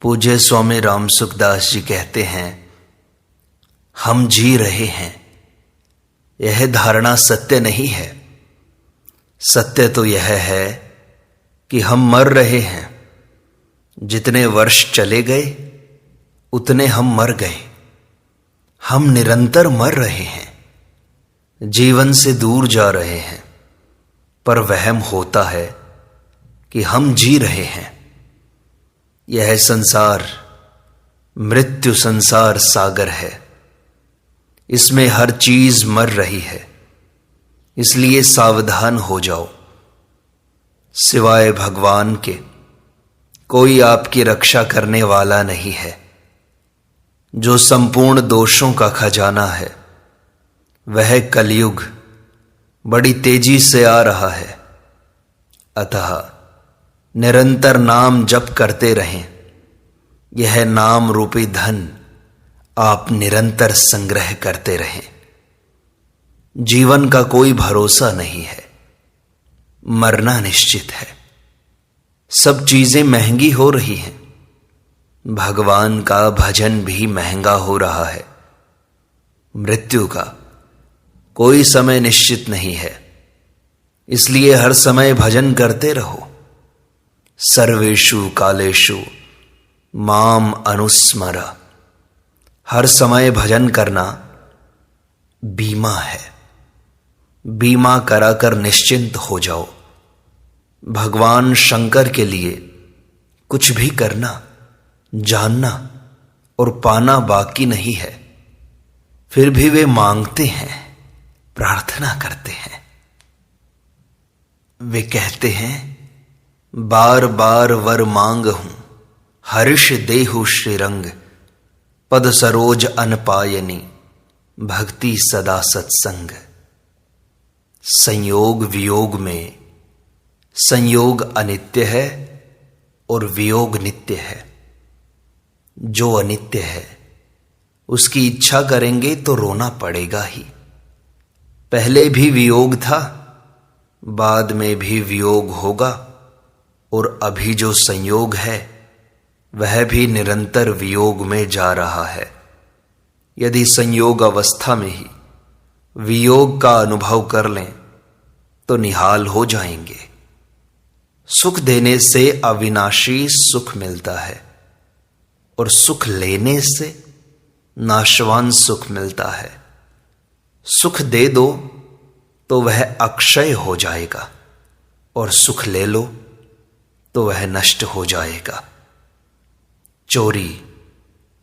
पूज्य स्वामी राम सुखदास जी कहते हैं, हम जी रहे हैं, यह धारणा सत्य नहीं है। सत्य तो यह है कि हम मर रहे हैं। जितने वर्ष चले गए उतने हम मर गए। हम निरंतर मर रहे हैं, जीवन से दूर जा रहे हैं, पर वहम होता है कि हम जी रहे हैं। यह संसार मृत्यु संसार सागर है, इसमें हर चीज मर रही है, इसलिए सावधान हो जाओ। सिवाय भगवान के कोई आपकी रक्षा करने वाला नहीं है। जो संपूर्ण दोषों का खजाना है वह कलयुग बड़ी तेजी से आ रहा है। अतः निरंतर नाम जप करते रहें। यह नाम रूपी धन आप निरंतर संग्रह करते रहें। जीवन का कोई भरोसा नहीं है, मरना निश्चित है। सब चीजें महंगी हो रही हैं, भगवान का भजन भी महंगा हो रहा है। मृत्यु का कोई समय निश्चित नहीं है, इसलिए हर समय भजन करते रहो। सर्वेषु कालेषु माम अनुस्मर। हर समय भजन करना बीमा है। बीमा कराकर निश्चिंत हो जाओ। भगवान शंकर के लिए कुछ भी करना, जानना और पाना बाकी नहीं है। फिर भी वे मांगते हैं, प्रार्थना करते हैं। वे कहते हैं, बार बार वर मांग हूं, हर्ष देहु श्रीरंग। पद सरोज अनपायनी, भक्ति सदा सत्संग। संयोग वियोग में संयोग अनित्य है और वियोग नित्य है। जो अनित्य है उसकी इच्छा करेंगे तो रोना पड़ेगा ही। पहले भी वियोग था, बाद में भी वियोग होगा, और अभी जो संयोग है वह भी निरंतर वियोग में जा रहा है। यदि संयोग अवस्था में ही वियोग का अनुभव कर लें तो निहाल हो जाएंगे। सुख देने से अविनाशी सुख मिलता है और सुख लेने से नाशवान सुख मिलता है। सुख दे दो तो वह अक्षय हो जाएगा और सुख ले लो तो वह नष्ट हो जाएगा। चोरी,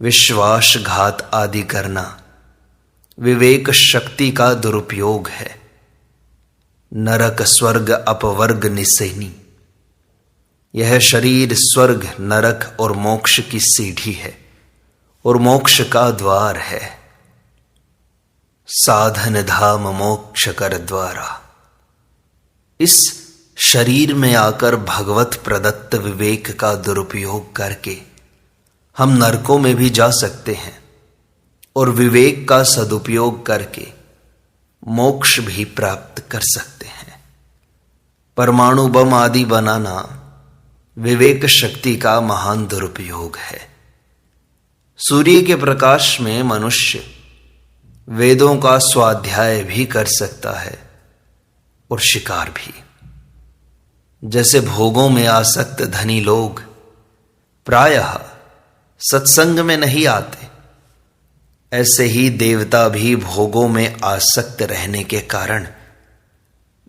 विश्वासघात आदि करना विवेक शक्ति का दुरुपयोग है। नरक स्वर्ग अपवर्ग निसेनी। यह शरीर स्वर्ग, नरक और मोक्ष की सीढ़ी है और मोक्ष का द्वार है। साधन धाम मोक्ष कर द्वारा। इस शरीर में आकर भगवत प्रदत्त विवेक का दुरुपयोग करके हम नरकों में भी जा सकते हैं और विवेक का सदुपयोग करके मोक्ष भी प्राप्त कर सकते हैं। परमाणु बम आदि बनाना विवेक शक्ति का महान दुरुपयोग है। सूर्य के प्रकाश में मनुष्य वेदों का स्वाध्याय भी कर सकता है और शिकार भी। जैसे भोगों में आसक्त धनी लोग प्रायः सत्संग में नहीं आते, ऐसे ही देवता भी भोगों में आसक्त रहने के कारण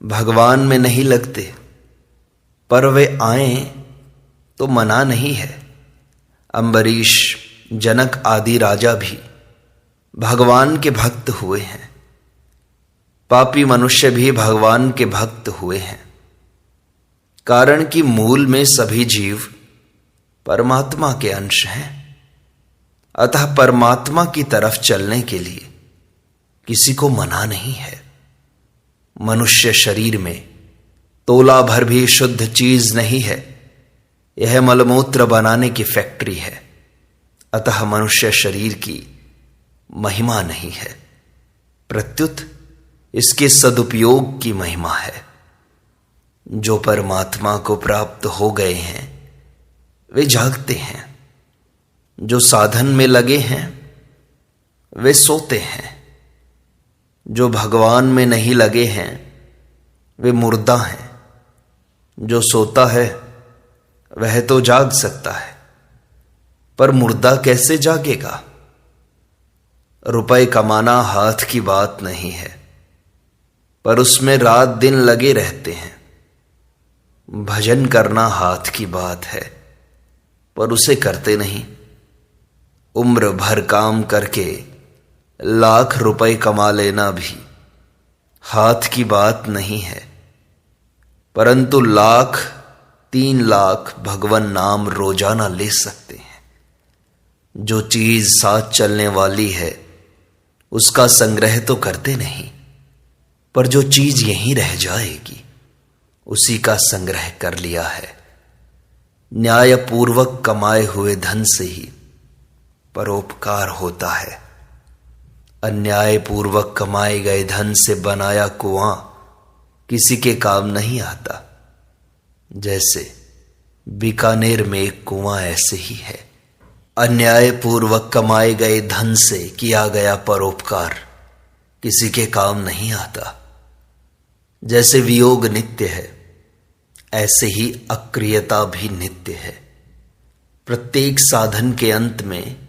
भगवान में नहीं लगते। पर वे आए तो मना नहीं है। अम्बरीश, जनक आदि राजा भी भगवान के भक्त हुए हैं। पापी मनुष्य भी भगवान के भक्त हुए हैं। कारण कि मूल में सभी जीव परमात्मा के अंश हैं। अतः परमात्मा की तरफ चलने के लिए किसी को मना नहीं है। मनुष्य शरीर में तोला भर भी शुद्ध चीज नहीं है। यह मलमूत्र बनाने की फैक्ट्री है। अतः मनुष्य शरीर की महिमा नहीं है, प्रत्युत इसके सदुपयोग की महिमा है। जो परमात्मा को प्राप्त हो गए हैं वे जागते हैं, जो साधन में लगे हैं वे सोते हैं, जो भगवान में नहीं लगे हैं वे मुर्दा हैं। जो सोता है वह तो जाग सकता है, पर मुर्दा कैसे जागेगा। रुपए कमाना हाथ की बात नहीं है, पर उसमें रात दिन लगे रहते हैं। भजन करना हाथ की बात है, पर उसे करते नहीं। उम्र भर काम करके लाख रुपए कमा लेना भी हाथ की बात नहीं है, परंतु 1,00,000 3,00,000 भगवन नाम रोजाना ले सकते हैं। जो चीज साथ चलने वाली है उसका संग्रह तो करते नहीं, पर जो चीज यहीं रह जाएगी उसी का संग्रह कर लिया है। न्यायपूर्वक कमाए हुए धन से ही परोपकार होता है। अन्यायपूर्वक कमाए गए धन से बनाया कुआं किसी के काम नहीं आता। जैसे बीकानेर में एक कुआं ऐसे ही है। अन्यायपूर्वक कमाए गए धन से किया गया परोपकार किसी के काम नहीं आता। जैसे वियोग नित्य है, ऐसे ही अक्रियता भी नित्य है। प्रत्येक साधन के अंत में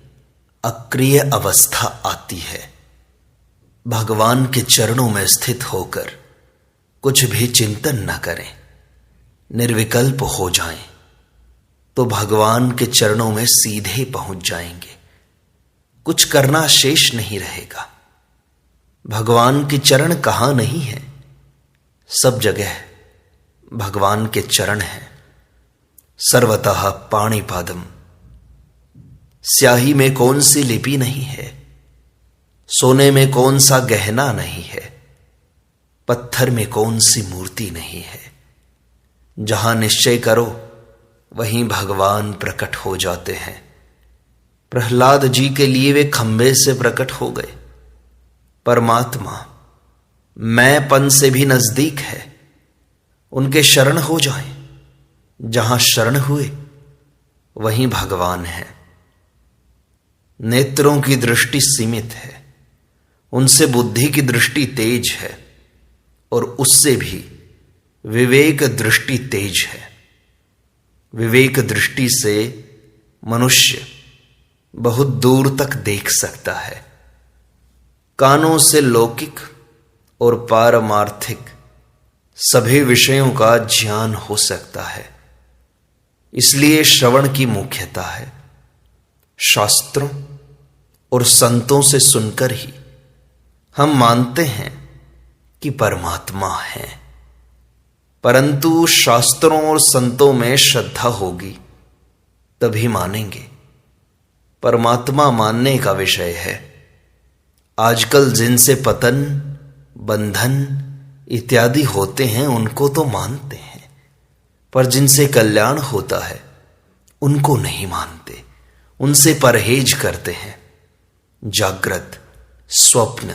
अक्रिय अवस्था आती है। भगवान के चरणों में स्थित होकर कुछ भी चिंतन न करें, निर्विकल्प हो जाएं, तो भगवान के चरणों में सीधे पहुंच जाएंगे। कुछ करना शेष नहीं रहेगा। भगवान के चरण कहां नहीं है, सब जगह भगवान के चरण हैं। सर्वतः पाणिपादम। स्याही में कौन सी लिपि नहीं है, सोने में कौन सा गहना नहीं है, पत्थर में कौन सी मूर्ति नहीं है। जहां निश्चय करो वहीं भगवान प्रकट हो जाते हैं। प्रहलाद जी के लिए वे खंबे से प्रकट हो गए। परमात्मा मैंपन से भी नजदीक है। उनके शरण हो जाएं। जहां शरण हुए वहीं भगवान है। नेत्रों की दृष्टि सीमित है, उनसे बुद्धि की दृष्टि तेज है, और उससे भी विवेक दृष्टि तेज है। विवेक दृष्टि से मनुष्य बहुत दूर तक देख सकता है। कानों से लौकिक और पारमार्थिक सभी विषयों का ज्ञान हो सकता है। इसलिए श्रवण की मुख्यता है। शास्त्रों और संतों से सुनकर ही हम मानते हैं कि परमात्मा है, परंतु शास्त्रों और संतों में श्रद्धा होगी तभी मानेंगे। परमात्मा मानने का विषय है। आजकल जिनसे पतन, बंधन इत्यादि होते हैं उनको तो मानते हैं, पर जिनसे कल्याण होता है उनको नहीं मानते, उनसे परहेज करते हैं। जागृत, स्वप्न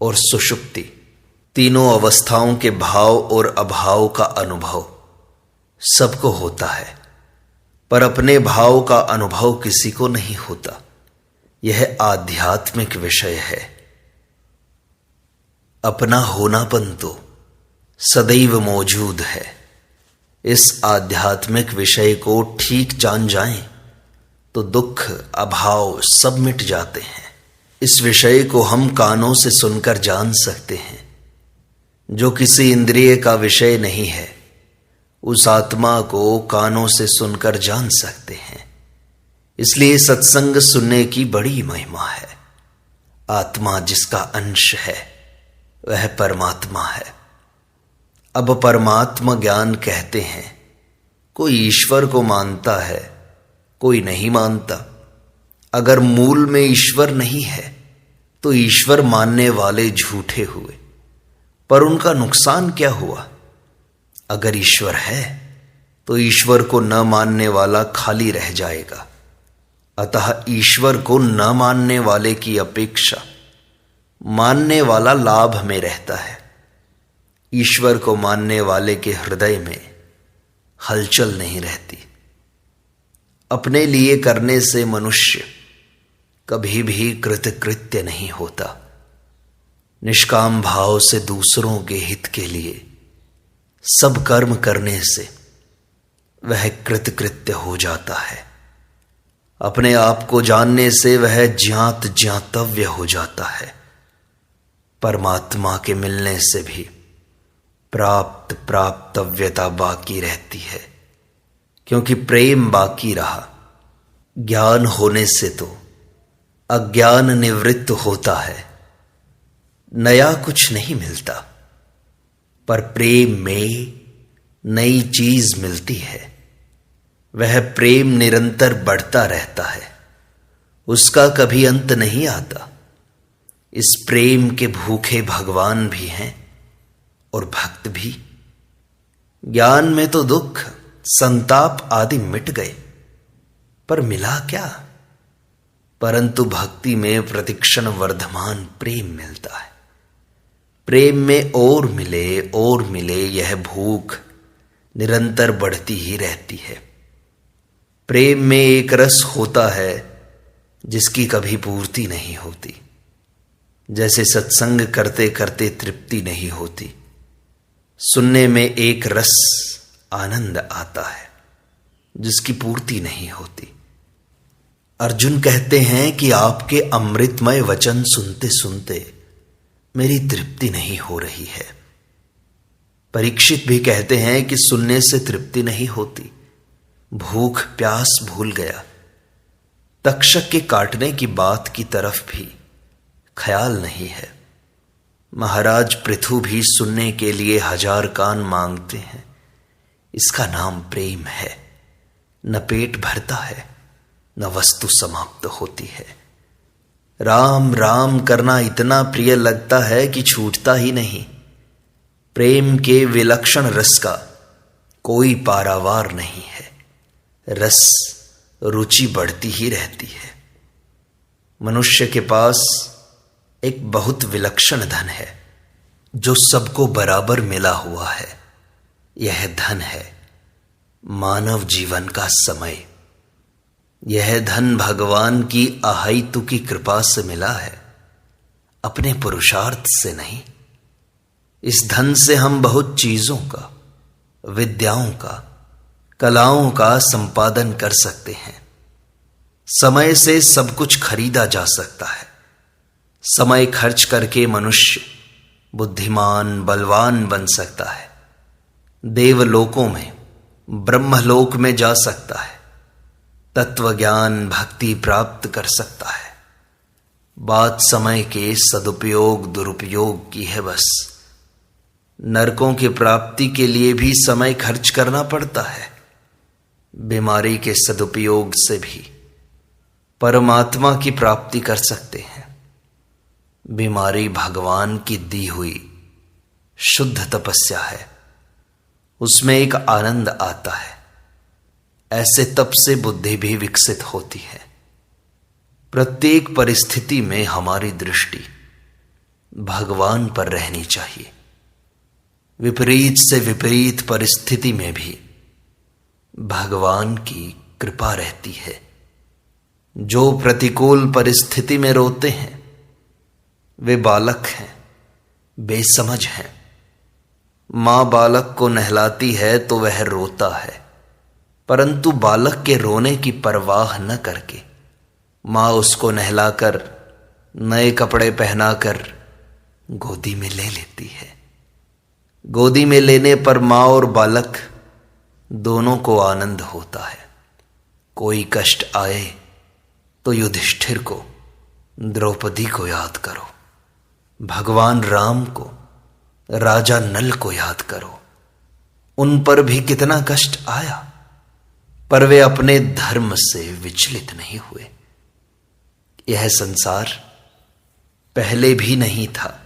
और सुषुप्ति तीनों अवस्थाओं के भाव और अभाव का अनुभव सबको होता है, पर अपने भाव का अनुभव किसी को नहीं होता। यह आध्यात्मिक विषय है। अपना होनापन तो सदैव मौजूद है। इस आध्यात्मिक विषय को ठीक जान जाएं तो दुख, अभाव सब मिट जाते हैं। इस विषय को हम कानों से सुनकर जान सकते हैं। जो किसी इंद्रिय का विषय नहीं है उस आत्मा को कानों से सुनकर जान सकते हैं। इसलिए सत्संग सुनने की बड़ी महिमा है। आत्मा जिसका अंश है वह परमात्मा है। अब परमात्मा ज्ञान कहते हैं। कोई ईश्वर को मानता है, कोई नहीं मानता। अगर मूल में ईश्वर नहीं है तो ईश्वर मानने वाले झूठे हुए, पर उनका नुकसान क्या हुआ? अगर ईश्वर है तो ईश्वर को न मानने वाला खाली रह जाएगा। अतः ईश्वर को न मानने वाले की अपेक्षा मानने वाला लाभ में रहता है। ईश्वर को मानने वाले के हृदय में हलचल नहीं रहती। अपने लिए करने से मनुष्य कभी भी कृतकृत्य नहीं होता। निष्काम भाव से दूसरों के हित के लिए सब कर्म करने से वह कृतकृत्य हो जाता है। अपने आप को जानने से वह ज्ञात ज्ञातव्य हो जाता है। परमात्मा के मिलने से भी प्राप्त प्राप्तव्यता बाकी रहती है, क्योंकि प्रेम बाकी रहा। ज्ञान होने से तो अज्ञान निवृत्त होता है, नया कुछ नहीं मिलता, पर प्रेम में नई चीज मिलती है। वह प्रेम निरंतर बढ़ता रहता है, उसका कभी अंत नहीं आता। इस प्रेम के भूखे भगवान भी हैं और भक्त भी। ज्ञान में तो दुख संताप आदि मिट गए, पर मिला क्या? परंतु भक्ति में प्रतिक्षण वर्धमान प्रेम मिलता है। प्रेम में और मिले यह भूख निरंतर बढ़ती ही रहती है। प्रेम में एक रस होता है जिसकी कभी पूर्ति नहीं होती। जैसे सत्संग करते करते तृप्ति नहीं होती, सुनने में एक रस आनंद आता है जिसकी पूर्ति नहीं होती। अर्जुन कहते हैं कि आपके अमृतमय वचन सुनते सुनते मेरी तृप्ति नहीं हो रही है। परीक्षित भी कहते हैं कि सुनने से तृप्ति नहीं होती, भूख प्यास भूल गया। तक्षक के काटने की बात की तरफ भी ख्याल नहीं है। महाराज पृथु भी सुनने के लिए 1000 कान मांगते हैं। इसका नाम प्रेम है। न पेट भरता है, न वस्तु समाप्त होती है। राम राम करना इतना प्रिय लगता है कि छूटता ही नहीं। प्रेम के विलक्षण रस का कोई पारावार नहीं है। रस रुचि बढ़ती ही रहती है। मनुष्य के पास एक बहुत विलक्षण धन है जो सबको बराबर मिला हुआ है। यह धन है मानव जीवन का समय। यह धन भगवान की अहेतु की कृपा से मिला है, अपने पुरुषार्थ से नहीं। इस धन से हम बहुत चीजों का, विद्याओं का, कलाओं का संपादन कर सकते हैं। समय से सब कुछ खरीदा जा सकता है। समय खर्च करके मनुष्य बुद्धिमान बलवान बन सकता है, देवलोकों में ब्रह्मलोक में जा सकता है, तत्व ज्ञान भक्ति प्राप्त कर सकता है। बात समय के सदुपयोग दुरुपयोग की है बस। नरकों की प्राप्ति के लिए भी समय खर्च करना पड़ता है। बीमारी के सदुपयोग से भी परमात्मा की प्राप्ति कर सकते हैं। बीमारी भगवान की दी हुई शुद्ध तपस्या है, उसमें एक आनंद आता है। ऐसे तप से बुद्धि भी विकसित होती है। प्रत्येक परिस्थिति में हमारी दृष्टि भगवान पर रहनी चाहिए। विपरीत से विपरीत परिस्थिति में भी भगवान की कृपा रहती है। जो प्रतिकूल परिस्थिति में रोते हैं वे बालक हैं, बेसमझ हैं। मां बालक को नहलाती है तो वह रोता है, परंतु बालक के रोने की परवाह न करके मां उसको नहलाकर नए कपड़े पहनाकर गोदी में ले लेती है। गोदी में लेने पर मां और बालक दोनों को आनंद होता है। कोई कष्ट आए तो युधिष्ठिर को, द्रौपदी को याद करो, भगवान राम को, राजा नल को याद करो। उन पर भी कितना कष्ट आया, पर वे अपने धर्म से विचलित नहीं हुए। यह संसार पहले भी नहीं था,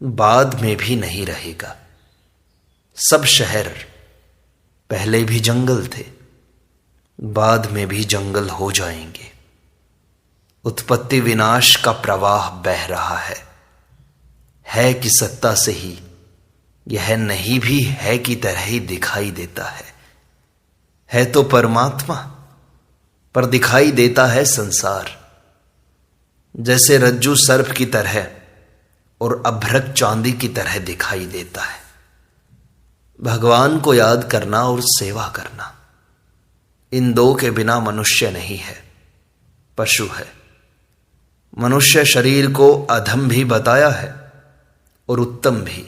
बाद में भी नहीं रहेगा। सब शहर पहले भी जंगल थे, बाद में भी जंगल हो जाएंगे। उत्पत्ति विनाश का प्रवाह बह रहा है कि सत्ता से ही यह नहीं भी है की तरह ही दिखाई देता है तो परमात्मा, पर दिखाई देता है संसार जैसे रज्जू सर्प की तरह और अभ्रक चांदी की तरह दिखाई देता है। भगवान को याद करना और सेवा करना, इन दो के बिना मनुष्य नहीं है, पशु है। मनुष्य शरीर को अधम भी बताया है और उत्तम भी।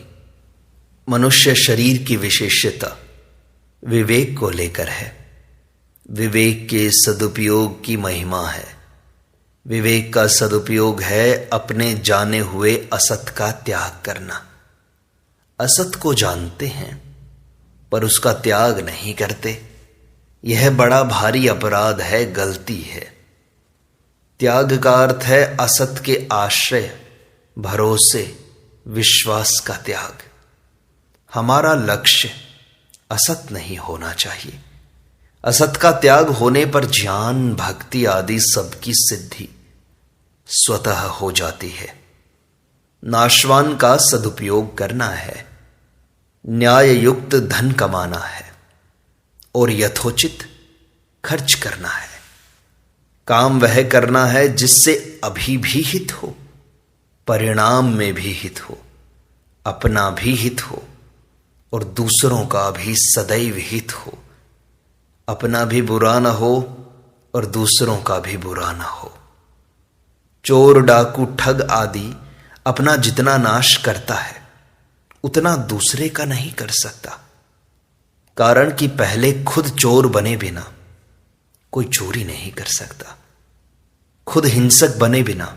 मनुष्य शरीर की विशेषता विवेक को लेकर है। विवेक के सदुपयोग की महिमा है। विवेक का सदुपयोग है अपने जाने हुए असत का त्याग करना। असत को जानते हैं पर उसका त्याग नहीं करते। यह बड़ा भारी अपराध है, गलती है। त्याग का अर्थ है असत के आश्रय, भरोसे, विश्वास का त्याग। हमारा लक्ष्य असत नहीं होना चाहिए। असत का त्याग होने पर ज्ञान, भक्ति आदि सबकी सिद्धि स्वतः हो जाती है। नाशवान का सदुपयोग करना है, न्याय युक्त धन कमाना है और यथोचित खर्च करना है। काम वह करना है जिससे अभी भी हित हो, परिणाम में भी हित हो, अपना भी हित हो और दूसरों का भी सदैव हित हो। अपना भी बुरा न हो और दूसरों का भी बुरा न हो। चोर, डाकू, ठग आदि अपना जितना नाश करता है उतना दूसरे का नहीं कर सकता, कारण कि पहले खुद चोर बने बिना कोई चोरी नहीं कर सकता। खुद हिंसक बने बिना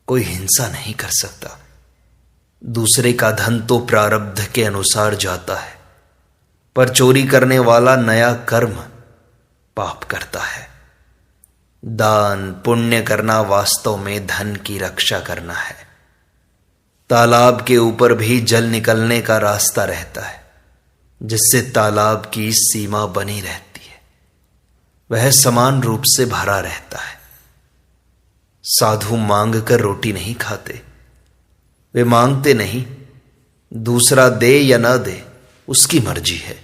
कोई हिंसा नहीं कर सकता। दूसरे का धन तो प्रारब्ध के अनुसार जाता है, पर चोरी करने वाला नया कर्म पाप करता है। दान पुण्य करना वास्तव में धन की रक्षा करना है। तालाब के ऊपर भी जल निकलने का रास्ता रहता है, जिससे तालाब की सीमा बनी रहती है, वह समान रूप से भरा रहता है। साधु मांग कर रोटी नहीं खाते, वे मांगते नहीं, दूसरा दे या न दे उसकी मर्जी है।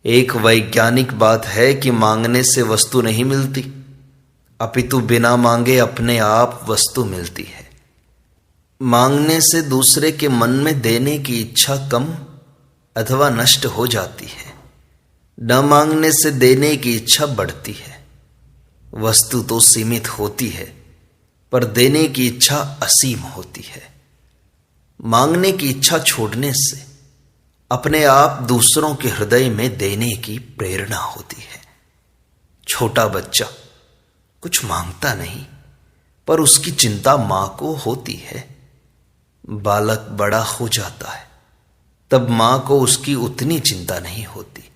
एक वैज्ञानिक बात है कि मांगने से वस्तु नहीं मिलती, अपितु बिना मांगे अपने आप वस्तु मिलती है। मांगने से दूसरे के मन में देने की इच्छा कम अथवा नष्ट हो जाती है, न मांगने से देने की इच्छा बढ़ती है। वस्तु तो सीमित होती है, पर देने की इच्छा असीम होती है। मांगने की इच्छा छोड़ने से अपने आप दूसरों के हृदय में देने की प्रेरणा होती है। छोटा बच्चा कुछ मांगता नहीं, पर उसकी चिंता मां को होती है। बालक बड़ा हो जाता है, तब मां को उसकी उतनी चिंता नहीं होती।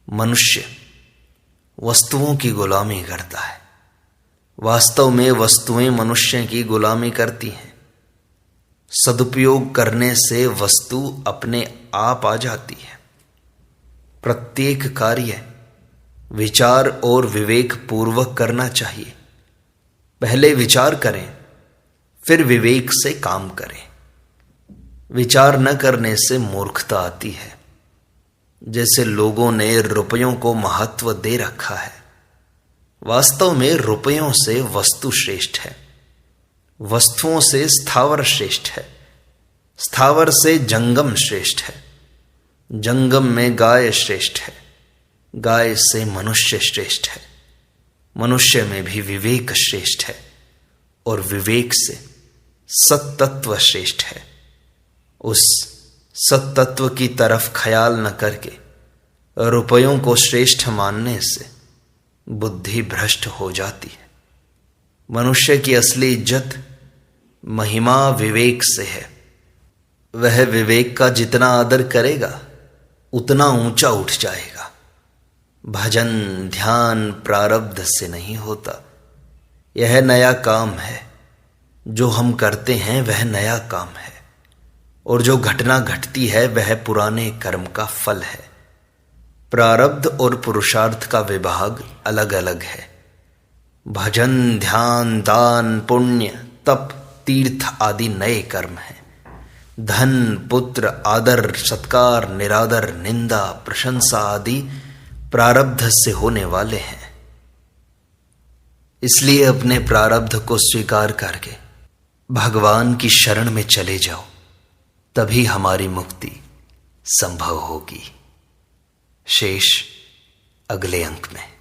मनुष्य वस्तुओं की गुलामी करता है, वास्तव में वस्तुएं मनुष्य की गुलामी करती हैं। सदुपयोग करने से वस्तु अपने आप आ जाती है। प्रत्येक कार्य विचार और विवेक पूर्वक करना चाहिए। पहले विचार करें, फिर विवेक से काम करें। विचार न करने से मूर्खता आती है। जैसे लोगों ने रुपयों को महत्व दे रखा है, वास्तव में रुपयों से वस्तु श्रेष्ठ है, वस्तुओं से स्थावर श्रेष्ठ है, स्थावर से जंगम श्रेष्ठ है, जंगम में गाय श्रेष्ठ है, गाय से मनुष्य श्रेष्ठ है, मनुष्य में भी विवेक श्रेष्ठ है और विवेक से सत्तत्व श्रेष्ठ है। उस सत्तत्व की तरफ ख्याल न करके रुपयों को श्रेष्ठ मानने से बुद्धि भ्रष्ट हो जाती है। मनुष्य की असली इज्जत महिमा विवेक से है। वह विवेक का जितना आदर करेगा उतना ऊंचा उठ जाएगा। भजन ध्यान प्रारब्ध से नहीं होता। यह नया काम है, जो हम करते हैं वह नया काम है, और जो घटना घटती है वह पुराने कर्म का फल है। प्रारब्ध और पुरुषार्थ का विभाग अलग अलग है। भजन ध्यान दान पुण्य तप तीर्थ आदि नए कर्म हैं। धन पुत्र आदर सत्कार निरादर निंदा प्रशंसा आदि प्रारब्ध से होने वाले हैं। इसलिए अपने प्रारब्ध को स्वीकार करके भगवान की शरण में चले जाओ, तभी हमारी मुक्ति संभव होगी। शेष अगले अंक में।